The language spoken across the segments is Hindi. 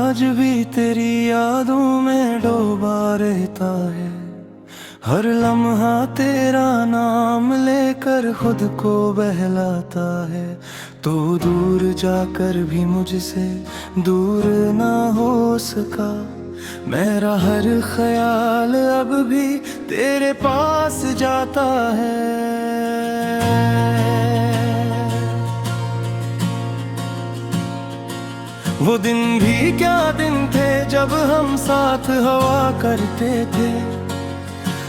आज भी तेरी यादों में डूबा रहता है। हर लम्हा तेरा नाम लेकर खुद को बहलाता है। तो दूर जाकर भी मुझसे दूर ना हो सका। मेरा हर ख्याल अब भी तेरे पास जाता है। वो दिन भी क्या दिन थे जब हम साथ हवा करते थे।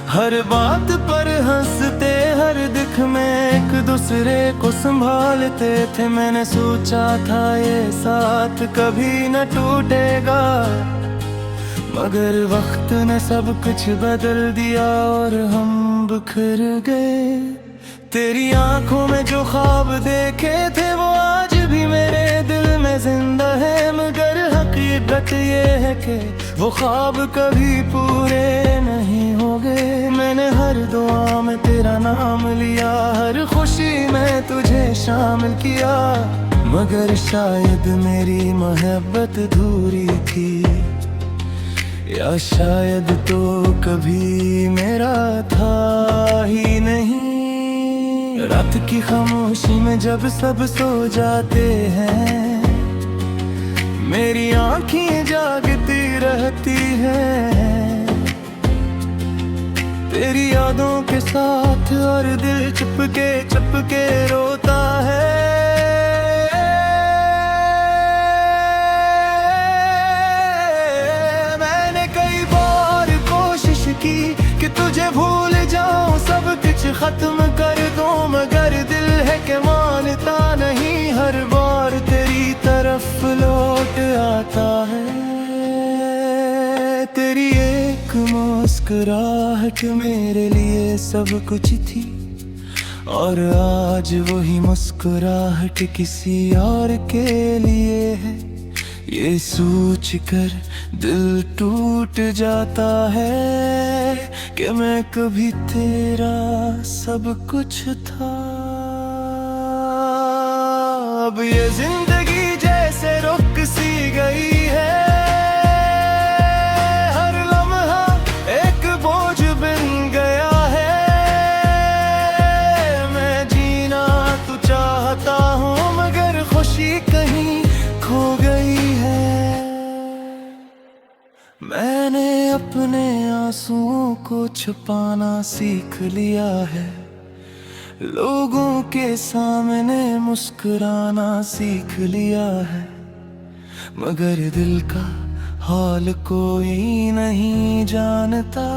हर बात पर हंसते, हर दुख में एक दूसरे को संभालते थे। मैंने सोचा था ये साथ कभी न टूटेगा, मगर वक्त ने सब कुछ बदल दिया और हम बिखर गए। तेरी आंखों में जो ख्वाब देखे थे वो आज भी मेरे दिल में जिंदा है। मगर हकीकत ये है कि वो ख्वाब कभी पूरे नहीं हो गए। मैंने हर दुआ में तेरा नाम लिया, हर खुशी में तुझे शामिल किया, मगर शायद मेरी मोहब्बत अधूरी थी, या शायद तो कभी मेरा था ही नहीं। रात की खामोशी में जब सब सो जाते हैं, मेरी आँखें जागती रहती हैं तेरी यादों के साथ, और दिल चुपके रोता है। मैंने कई बार कोशिश की कि तुझे भूल जाऊं, सब कुछ खत्म कर दूं, मगर दिल है कि मानता नहीं। हर बार तेरी तरफ लौट आता है। तेरी एक मुस्कुराहट मेरे लिए सब कुछ थी, और आज वही मुस्कुराहट किसी और के लिए है। ये सोच कर दिल टूट जाता है कि मैं कभी तेरा सब कुछ था। अब ये जिंदगी जैसे रुक सी गई है, हर लम्हा एक बोझ बन गया है। मैं जीना तो चाहता हूँ, मगर खुशी कहीं खो गई है। मैंने अपने आंसुओं को छुपाना सीख लिया है, लोगों के सामने मुस्कुराना सीख लिया है, मगर दिल का हाल कोई नहीं जानता,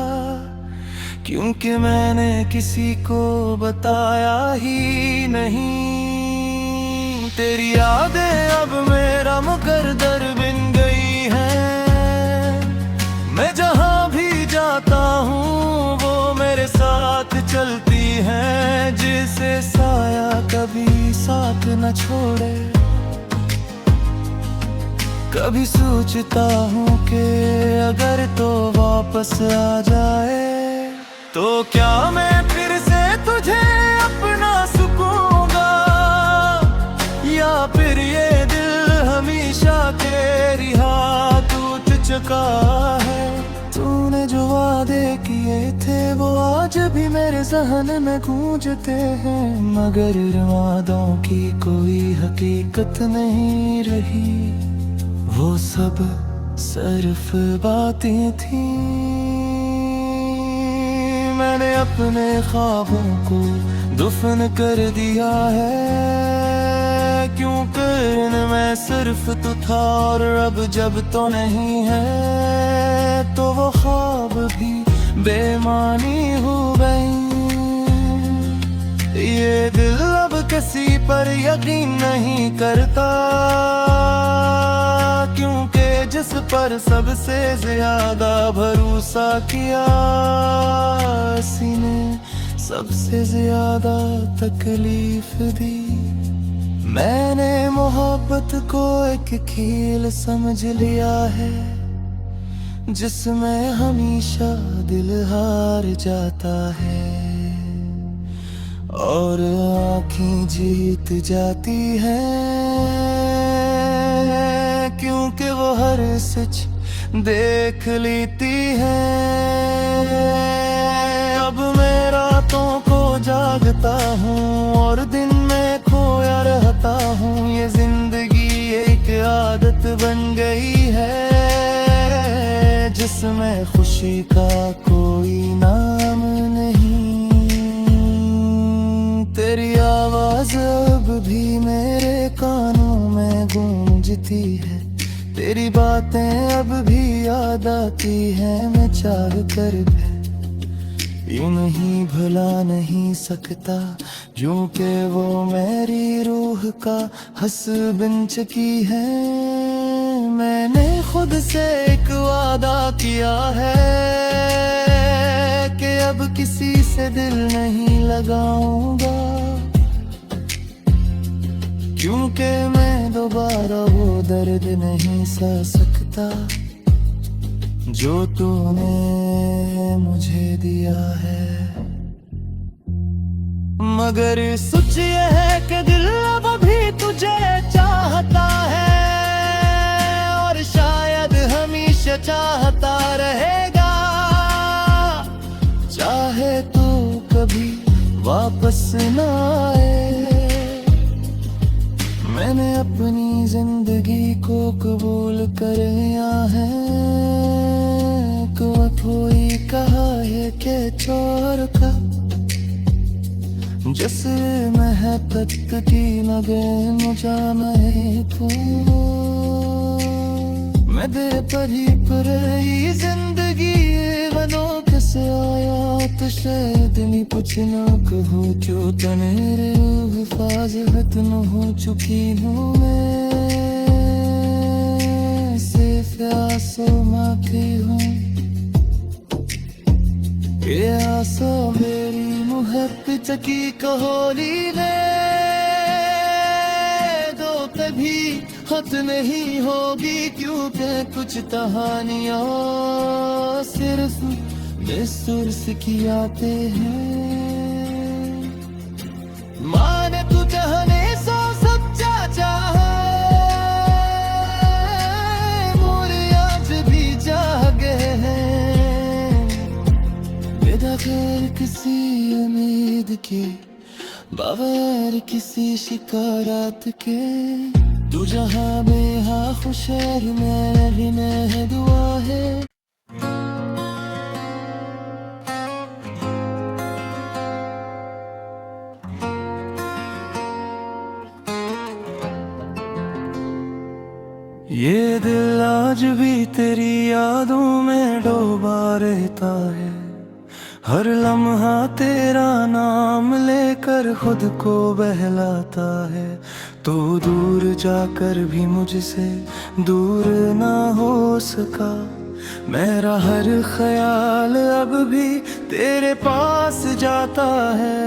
क्योंकि मैंने किसी को बताया ही नहीं। तेरी यादें अब मेरा मुकद्दर बन गई हैं। मैं जहाँ भी जाता हूँ वो मेरे साथ चलती हैं, जिसे साया कभी साथ न छोड़े। कभी सोचता हूँ कि अगर तो वापस आ जाए, तो क्या मैं फिर से तुझे अपना सकूंगा, या फिर ये दिल हमेशा तेरी हाथ टूट चुका है। तूने जो वादे किए थे वो आज भी मेरे ज़हन में गूंजते हैं, मगर वादों की कोई हकीकत नहीं रही। वो सब सिर्फ बातें थी। मैंने अपने ख्वाबों को दफन कर दिया है, क्योंकि इनमें सिर्फ तू था, और अब जब तो नहीं है तो वो ख्वाब भी बेमानी हो गई। ये दिल अब किसी पर यकीन नहीं करता, क्योंकि जिस पर सबसे ज्यादा भरोसा किया, उसी ने सबसे ज्यादा तकलीफ दी। मैंने मोहब्बत को एक खेल समझ लिया है, जिसमें हमेशा दिल हार जाता है और आँखें जीत जाती हैं, क्योंकि क्योंकि वो हर सच देख लेती है। अब मैं रातों को जागता हूँ और दिन में खोया रहता हूँ। ये जिंदगी एक आदत बन गई है जिसमें खुशी का कोई नाम नहीं। तेरी आवाज अब भी मेरे कानों में गूंजती है, तेरी बातें अब भी याद आती हैं मैं चाह कर भी यूं नहीं भुला नहीं सकता, क्योंकि वो मेरी रूह का हस्बैंड की है। मैंने खुद से एक वादा किया है कि अब किसी से दिल नहीं लगाऊंगा, क्योंकि मैं दोबारा वो दर्द नहीं सह सकता जो तूने मुझे दिया है। मगर सच ये है कि दिल अब भी तुझे चाहता है और शायद हमेशा चाहता रहेगा। चाहे तू कभी वापस ना आए, मैंने अपनी जिंदगी को कबूल कर लिया है। कोई कहा है कि छोड़ का जैसे महबत की लगन जा मैं दे परी पर ये जिंदगी बनो कैसे आया तो शायद नहीं पूछना कहो क्यों तनेरे हिफाजत न हो चुकी हूँ मैं सिर्फ आसो माफी हूँ। ये आसा मेरी मुहब्बत की कहोली ने दो कभी खत नहीं होगी, क्योंकि कुछ कहानियाँ सिर्फ बेसुर से की आते हैं। माने तू चाहने सो सच्चा चाहा, मोरे आज भी जागे हैं बगैर किसी उम्मीद के, बगैर किसी शिकायत के। तू जहाँ बेहा खुश है मेरी है दुआ है। ये दिल आज भी तेरी यादों में डूबा रहता है, हर लम्हा तेरा नाम लेकर खुद को बहलाता है। तो दूर जाकर भी मुझसे दूर ना हो सका, मेरा हर ख्याल अब भी तेरे पास जाता है।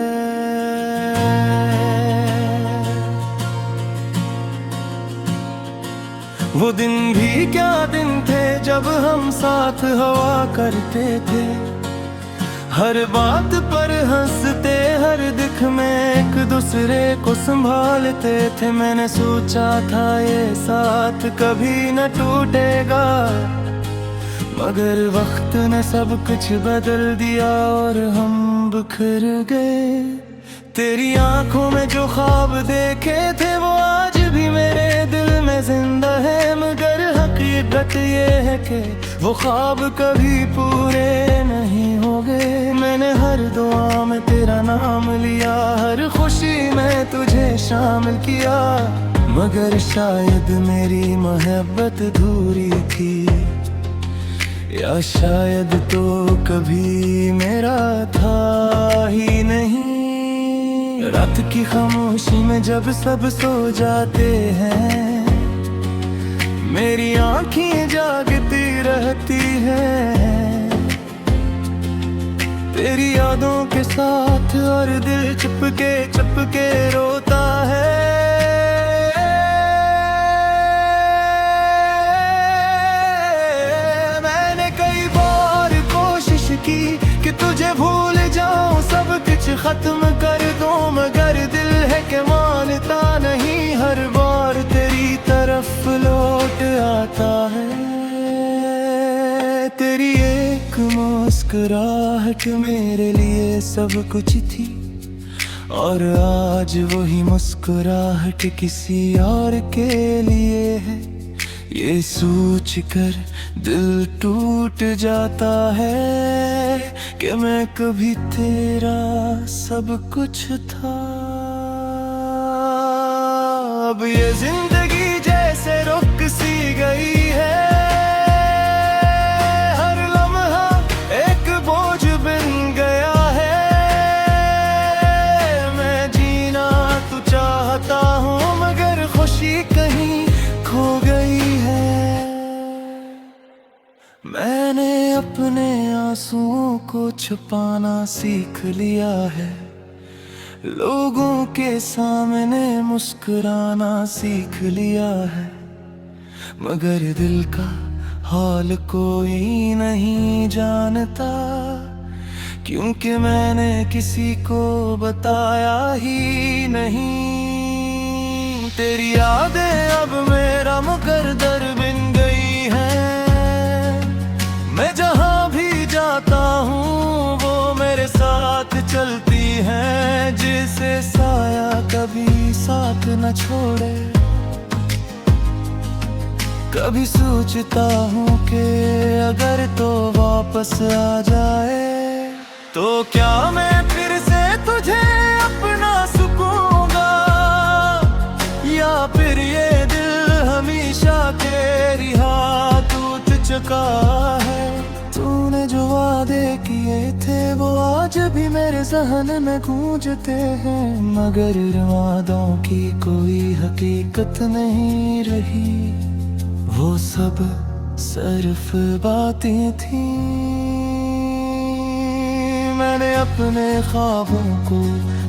वो दिन भी क्या दिन थे जब हम साथ हवा करते थे, हर बात पर हंसते हर दिख में एक दूसरे को संभालते थे। मैंने सोचा था ये साथ कभी न टूटेगा, मगर वक्त ने सब कुछ बदल दिया और हम बिखर गए। तेरी आंखों में जो ख्वाब देखे थे वो आज भी मेरे दिल में जिंदा है, मगर हकीकत ये है कि वो ख्वाब कभी पूरे नहीं हो गए। मैंने हर दुआ में तेरा नाम लिया, हर खुशी में तुझे शामिल किया, मगर शायद मेरी मोहब्बत अधूरी थी, या शायद तो कभी मेरा था ही नहीं। रात की खामोशी में जब सब सो जाते हैं, मेरी आँखें जागती रहती हैं तेरी यादों के साथ, और दिल चुपके रोता है। मैंने कई बार कोशिश की कि तुझे भूल जाऊं, सब कुछ खत्म कर दूं, मगर दिल है कि मानता नहीं, हर बार तेरी तरफ लौट आता है। तेरी एक मुस्कुराहट मेरे लिए सब कुछ थी, और आज वही मुस्कुराहट किसी और के लिए है। ये सोच कर दिल टूट जाता है कि मैं कभी तेरा सब कुछ था। अब ये जिंदगी जैसे रुक सी गई है, हर लम्हा एक बोझ बन गया है। मैं जीना तो चाहता हूँ मगर खुशी कहीं खो गई है। मैंने अपने आंसुओं को छुपाना सीख लिया है, लोगों के सामने मुस्कुराना सीख लिया है, मगर दिल का हाल कोई नहीं जानता, क्योंकि मैंने किसी को बताया ही नहीं। तेरी यादें अब मेरा मुकद्दर बन गई है। मैं जहाँ भी जाता हूँ वो मेरे साथ चलती है, जिसे साया कभी साथ न छोड़े। कभी सोचता हूँ कि अगर तो वापस आ जाए, तो क्या मैं फिर से तुझे अपना सकूंगा, या फिर ये दिल हमेशा तेरी हाथ टूट चुका है। तूने जो वादे किए थे वो आज भी मेरे ज़हन में गूंजते हैं, मगर वादों की कोई हकीकत नहीं रही। वो सब सिर्फ बातें थी। मैंने अपने ख्वाबों को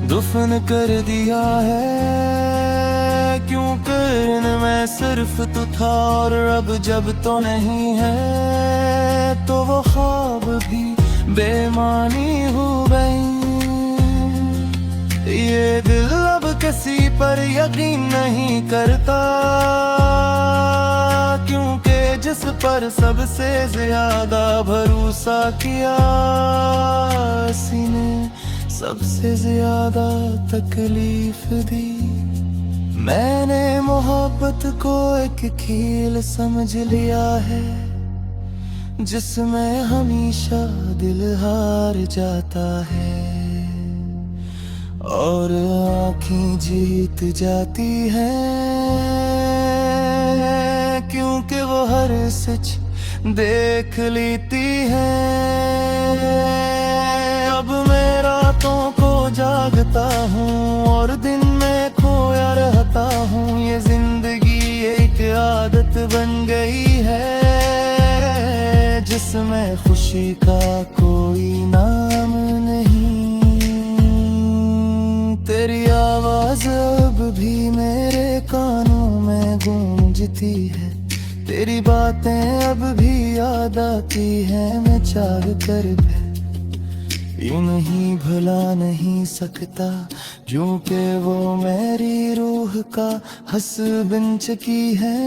दफन कर दिया है, क्योंकि इनमें सिर्फ तू था, और अब जब तो नहीं है तो वो ख्वाब भी बेमानी हो गई। ये दिल अब किसी पर यकीन नहीं करता, क्योंकि जिस पर सबसे ज्यादा भरोसा किया उसी ने सबसे ज्यादा तकलीफ दी। मैंने मोहब्बत को एक खेल समझ लिया है, जिसमें हमेशा दिल हार जाता है और आँखें जीत जाती हैं, क्योंकि वो हर सच देख लेती है। अब मैं रातों को जागता हूँ और दिन में खोया रहता हूँ। ये जिंदगी एक आदत बन गई है, जिसमें खुशी का कोई नाम नहीं। तेरी आवाज अब भी मेरे कानों में गूंजती है, तेरी बातें अब भी याद आती हैं। मैं चाह कर भी यूं नहीं भुला नहीं सकता, क्योंकि वो मेरी रूह का हंस बन चुकी है।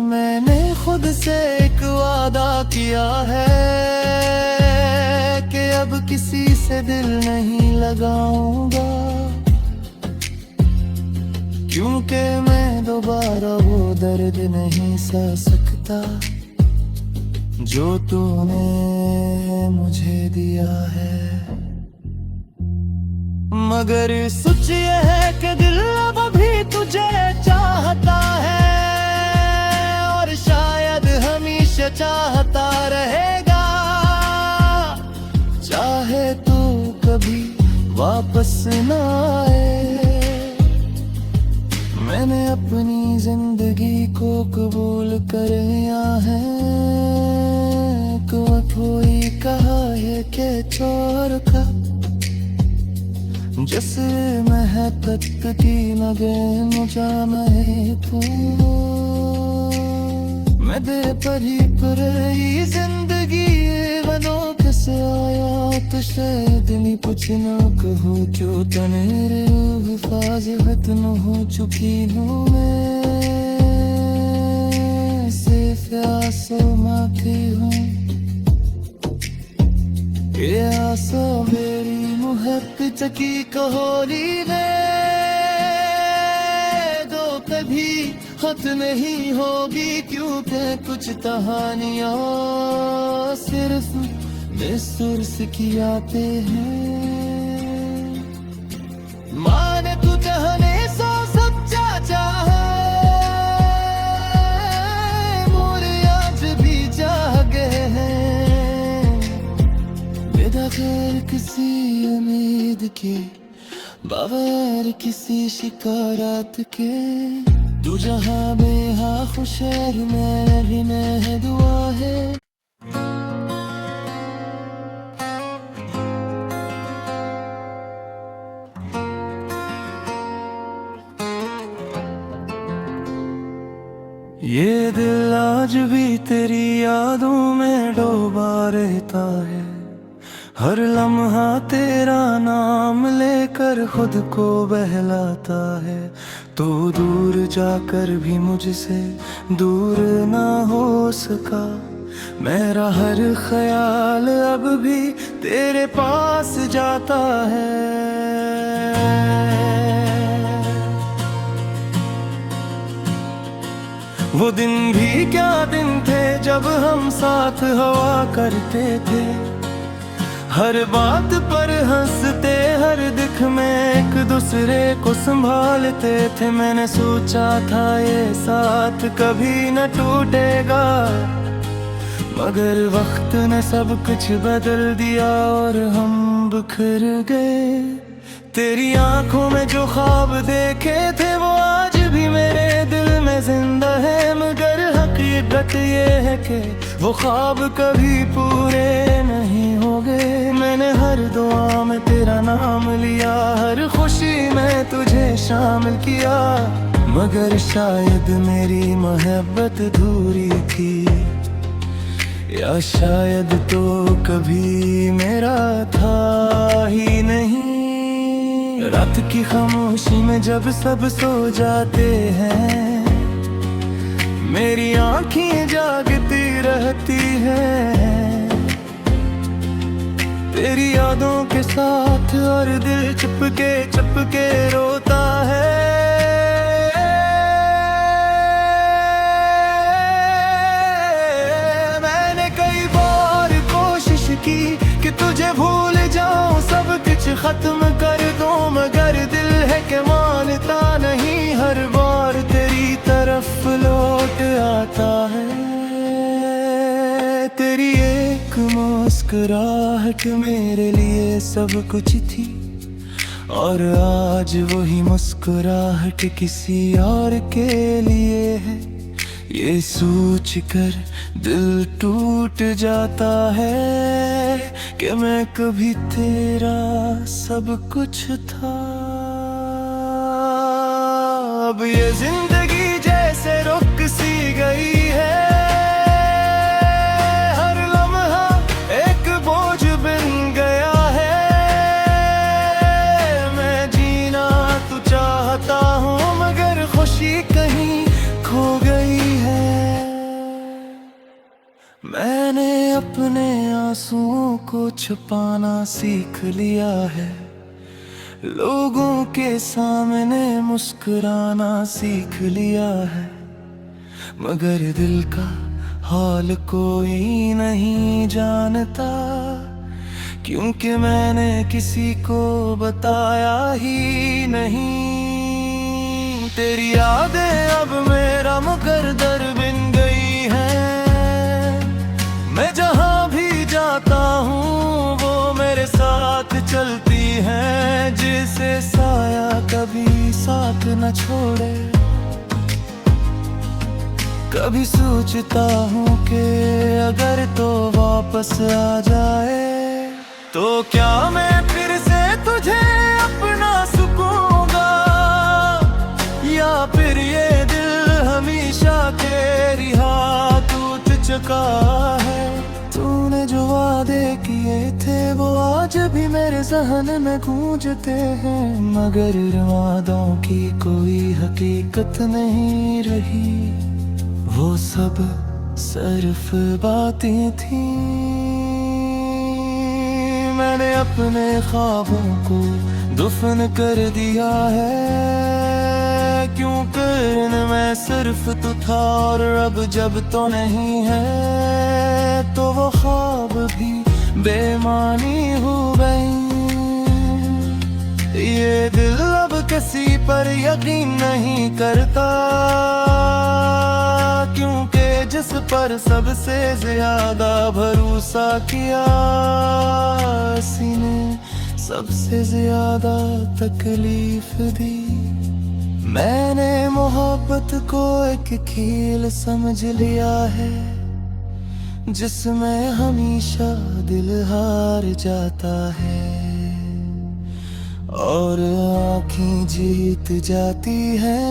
मैंने खुद से एक वादा किया है कि अब किसी से दिल नहीं लगाऊंगा, क्योंकि मैं दोबारा वो दर्द नहीं सह सकता जो तूने मुझे दिया है। मगर सच ये है कि दिल अब भी तुझे चाहता है, और शायद हमेशा चाहता रहेगा। चाहे तू कभी वापस ना आए, मैंने अपनी जिंदगी को कबूल कर लिया है। कोई कहा है कि चोर का जैसे महकत की लगे मुझा मैं तू, मैं दे परी पर ही जिंदगी बनो कैसे आया तो शायद नहीं कुछ न कहूँ, क्यों तनेरे हिफाजत न हो चुकी हूँ मैं। के आसमां की हूँ, ये आसमां मेरी मोहब्बत की कहानी है। दो कभी खत्म नहीं होगी, क्योंकि कुछ कहानियाँ सिर्फ मिस्र से की आते हैं। माने तू चाहने सो सच्चा चाहे, मोरे आज भी जागे हैं। बगैर किसी उम्मीद के, बगैर किसी शिकायत के, तू जहाँ में हाँ खुश है दुआ है। ये दिल आज भी तेरी यादों में डूबा रहता है। हर लम्हा तेरा नाम लेकर खुद को बहलाता है। तो दूर जाकर भी मुझसे दूर ना हो सका, मेरा हर ख्याल अब भी तेरे पास जाता है। वो दिन भी क्या दिन थे जब हम साथ हवा करते थे। हर बात पर हंसते, हर दुख में एक दूसरे को संभालते थे। मैंने सोचा था ये साथ कभी न टूटेगा, मगर वक्त ने सब कुछ बदल दिया और हम बिखर गए। तेरी आंखों में जो ख्वाब देखे थे वो आज भी मेरे दिल में जिंदा है, मगर हकीकत ये है कि वो ख्वाब कभी पूरे नहीं हो गए। मैंने हर दुआ में तेरा नाम लिया, हर खुशी में तुझे शामिल किया, मगर शायद मेरी मोहब्बत अधूरी थी, या शायद तो कभी मेरा था ही नहीं। रात की खामोशी में जब सब सो जाते हैं, मेरी आँखें जागती रहती हैं तेरी यादों के साथ, और दिल चुपके रोता है। मैंने कई बार कोशिश की कि तुझे भूल जाऊं, सब कुछ खत्म कर दूं, मगर दिल है कि मानता नहीं, हर बार तेरी तरफ लौट आता है। तेरी एक मुस्कुराहट मेरे लिए सब कुछ थी, और आज वही मुस्कुराहट किसी और के लिए है। ये सोच कर दिल टूट जाता है कि मैं कभी तेरा सब कुछ था। अब ये जिंदगी जैसे रुक सी गई है, हर लम्हा एक बोझ बन गया है। मैं जीना तो चाहता हूँ, मगर खुशी कहीं खो गई है। मैंने अपने आंसुओं को छुपाना सीख लिया है, लोगों के सामने मुस्कुराना सीख लिया है, मगर दिल का हाल कोई नहीं जानता, क्योंकि मैंने किसी को बताया ही नहीं। तेरी यादें अब मेरा मुकद्दर बन गई हैं, मैं जहाँ भी जाता हूँ वो मेरे साथ चलती हैं, जिसे साया कभी साथ न छोड़े। कभी सोचता हूँ कि अगर तो वापस आ जाए, तो क्या मैं फिर से तुझे अपना सकूंगा, या फिर ये दिल हमेशा तेरी हाथ टूट चुका है। तूने जो वादे किए थे वो आज भी मेरे ज़हन में गूंजते हैं, मगर वादों की कोई हकीकत नहीं रही। वो सब सिर्फ बातें थी। मैंने अपने ख्वाबों को दफन कर दिया है, क्यों कर मैं सिर्फ तू था और अब जब तो नहीं है तो वो ख्वाब भी बेमानी हो गई। ये दिल अब किसी पर यकीन नहीं करता, क्योंकि जिस पर सबसे ज्यादा भरोसा किया उसी ने सबसे ज्यादा तकलीफ दी। मैंने मोहब्बत को एक खेल समझ लिया है, जिसमें हमेशा दिल हार जाता है और आँखें जीत जाती हैं,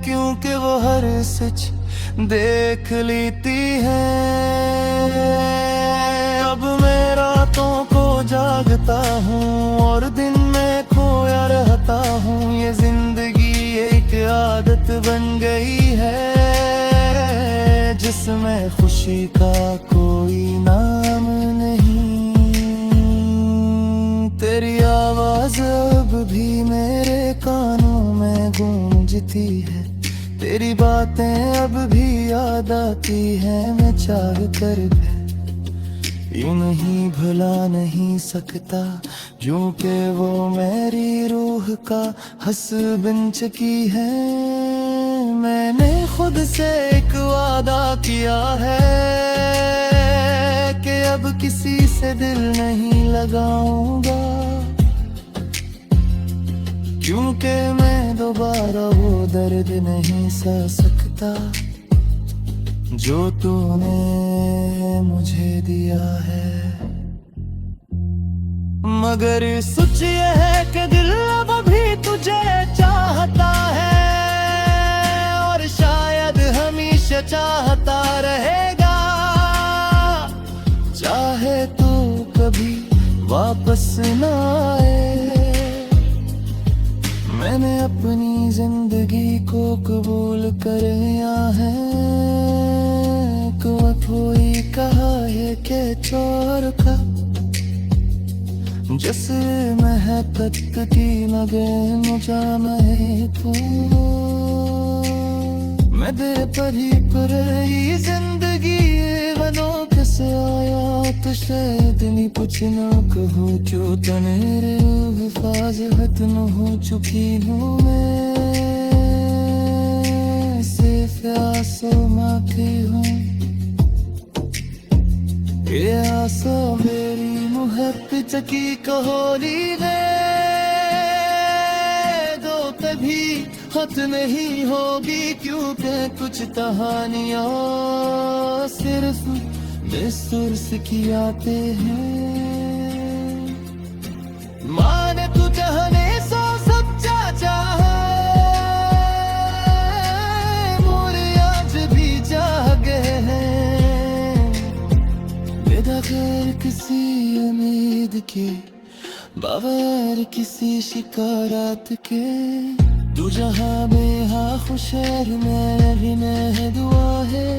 क्योंकि वो हर सच देख लेती है। अब मैं रातों को जागता हूँ और दिन में खोया रहता हूँ। ये जिंदगी एक आदत बन गई है, जिसमें खुशी का कोई नाम नहीं। तेरी आवाज अब भी मेरे कानों में गूंजती है, तेरी बातें अब भी याद आती हैं मैं चाह कर भी यूं नहीं भुला नहीं सकता, क्योंकि वो मेरी रूह का हस्बैन चकी है। मैंने खुद से एक वादा किया है कि अब किसी से दिल नहीं लगाऊंगा, क्योंकि मैं दोबारा वो दर्द नहीं सह सकता जो तूने मुझे दिया है। मगर सच ये है कि दिल अब भी तुझे चाहता है और शायद हमेशा चाहता रहेगा, चाहे तू कभी वापस ना आए। मैंने अपनी जिंदगी को कबूल कर लिया है, कोई कहा है कि चोर का जैसे महकत की मगर मुझा मैं तू। मैं दे परी पर ही जिंदगी बनो कैसे आया तो शायद नहीं पूछना कहो क्यों तनेरे हिफाजत न हो चुकी हूँ मैं सिर्फ आसो माफी हूँ। ये आसो मेरी मुहब्बत की कहोली में दो कभी खत्म नहीं होगी, क्योंकि कुछ कहानियाँ सिर्फ बेसुर से की आते हैं। माने तू चाहने सो सच्चा चाहे, मोरे आज भी जागे हैं बगैर किसी उम्मीद के, बगैर किसी शिकायत के। तू जहाँ बेहा खुश है मेरी ने दुआ है।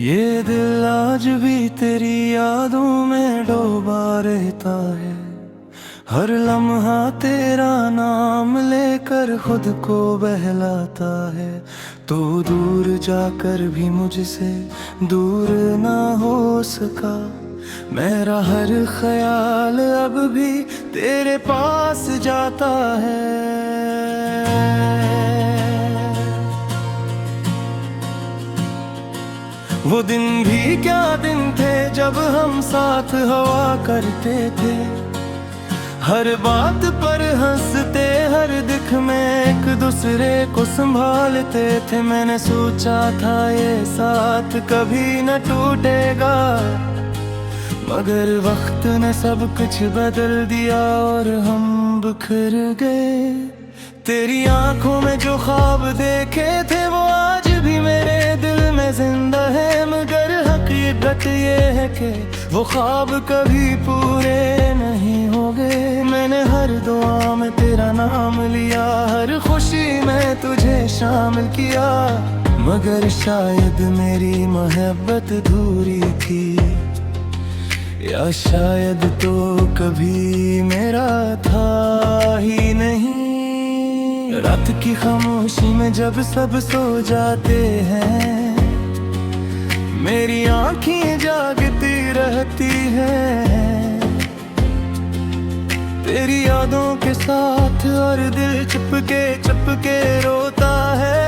ये दिल आज भी तेरी यादों में डूबा रहता है, हर लम्हा तेरा नाम लेकर खुद को बहलाता है। तो दूर जाकर भी मुझसे दूर ना हो सका, मेरा हर ख्याल अब भी तेरे पास जाता है। वो दिन भी क्या दिन थे जब हम साथ हवा करते थे, हर बात पर हंसते हर दिख में एक दूसरे को संभालते थे। मैंने सोचा था ये साथ कभी न टूटेगा, मगर वक्त ने सब कुछ बदल दिया और हम बिखर गए। तेरी आंखों में जो ख्वाब देखे थे वो आज भी मेरे दिल में जिंदा है, मगर हक हकीकत ये है कि वो ख्वाब कभी पूरे नहीं हो गए। मैंने हर दुआ में तेरा नाम लिया, हर खुशी में तुझे शामिल किया, मगर शायद मेरी मोहब्बत अधूरी थी, या शायद तो कभी मेरा था ही नहीं। रात की खामोशी में जब सब सो जाते हैं, मेरी आँखें जागती रहती हैं तेरी यादों के साथ, और दिल चुपके रोता है।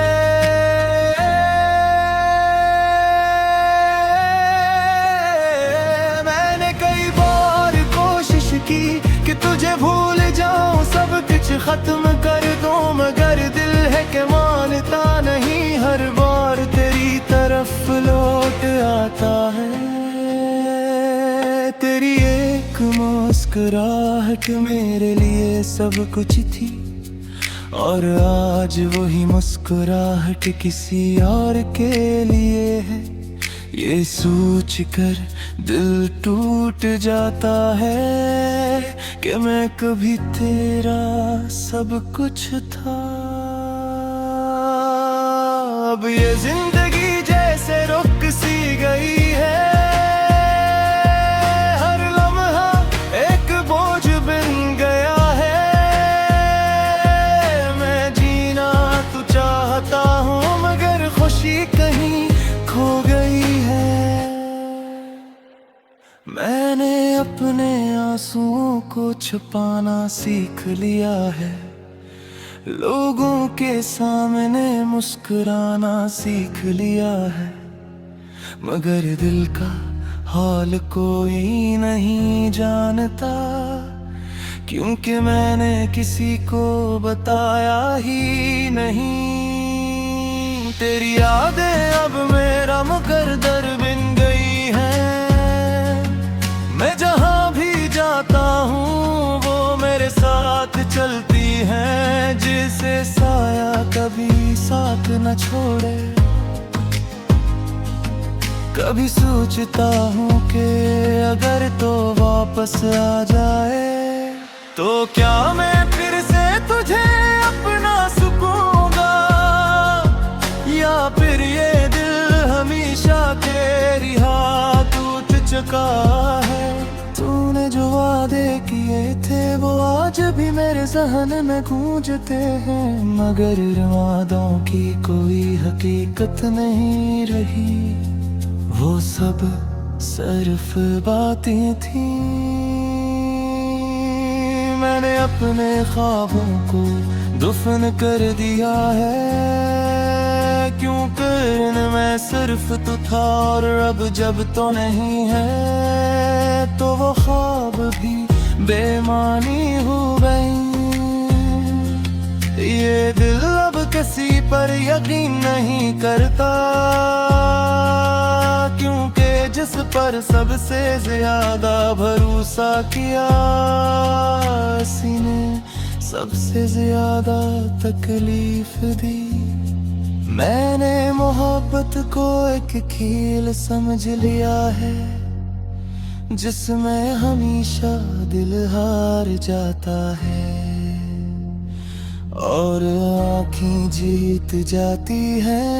मैंने कई बार कोशिश की कि तुझे भूल जाऊं, सब कुछ खत्म कर दूं, मगर दिल है कि मानता नहीं, हर बार तेरी तरफ लौट आता है। तेरी एक मुस्कुराहट मेरे लिए सब कुछ थी, और आज वही मुस्कुराहट किसी और के लिए है। ये सोच कर दिल टूट जाता है कि मैं कभी तेरा सब कुछ था। अब ये जिंदगी जैसे रुक सी गई है, हर लम्हा एक बोझ बन गया है। मैं जीना तो चाहता हूँ, मगर खुशी कहीं खो गई है। मैंने अपने आंसुओं को छुपाना सीख लिया है, लोगों के सामने मुस्कुराना सीख लिया है, मगर दिल का हाल कोई नहीं जानता, क्योंकि मैंने किसी को बताया ही नहीं। तेरी यादें अब मेरा मुकद्दर बन गई हैं, मैं जहाँ भी जाता हूँ वो मेरे साथ चलती हैं, जिसे साया कभी साथ न छोड़े। कभी सोचता हूँ कि अगर तो वापस आ जाए, तो क्या मैं फिर से तुझे अपना सकूंगा, या फिर ये दिल हमेशा तेरी हाथ टूट चुका है। तूने जो वादे किए थे वो आज भी मेरे ज़हन में गूंजते हैं, मगर वादों की कोई हकीकत नहीं रही, वो सब सिर्फ बातें थीं। मैंने अपने ख्वाबों को दफन कर दिया है, क्योंकि इनमें सिर्फ तू था, और अब जब तो नहीं है, तो वो ख्वाब भी बेमानी हो गई। ये दिल अब किसी पर यकीन नहीं करता, क्योंकि जिस पर सबसे ज्यादा भरोसा किया, उसी ने सबसे ज्यादा तकलीफ दी। मैंने मोहब्बत को एक खेल समझ लिया है, जिसमें हमेशा दिल हार जाता है, और आँखें जीत जाती हैं,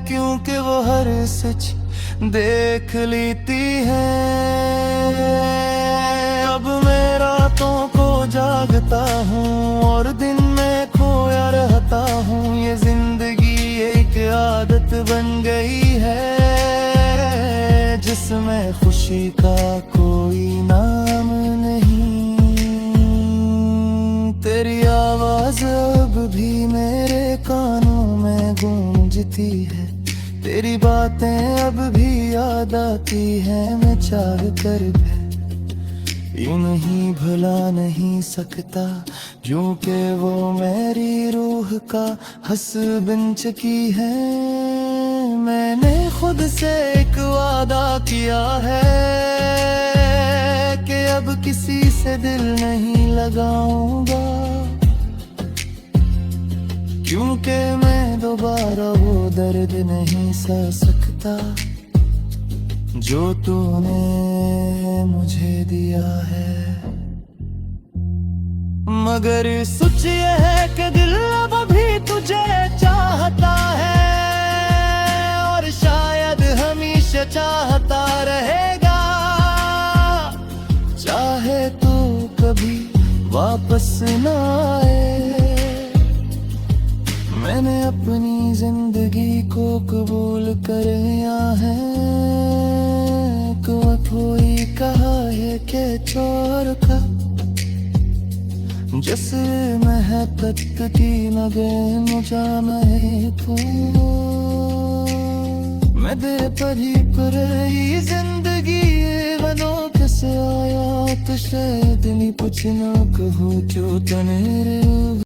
क्योंकि वो हर सच देख लेती है। अब मैं रातों को जागता हूँ और दिन में खोया रहता हूँ, ये जिंदगी एक आदत बन गई है, जिसमें खुशी का कोई नाम नहीं। तेरी आवाज अब भी मेरे कानों में गूंजती है, तेरी बातें अब भी याद आती हैं, मैं चाह कर भी यूं नहीं भुला नहीं सकता, क्योंकि वो मेरी रूह का हस्ब बन चुकी है। मैंने खुद से एक वादा किया है कि अब किसी से दिल नहीं लगाऊंगा, क्योंकि मैं दोबारा वो दर्द नहीं सह सकता पाता जो तूने मुझे दिया है। मगर सच ये है कि दिल अब भी तुझे चाहता है और शायद हमेशा चाहता रहेगा। चाहे तो कभी वापस ना आए। मैंने अपनी जिंदगी को कबूल कर लिया है। कोई कहा है कि चोर का जैसे महकत की नगें जाम है तो मैं दे परी पर ही जिंदगी बनो कैसे आया तो शायद नहीं पूछना कहूँ जो तने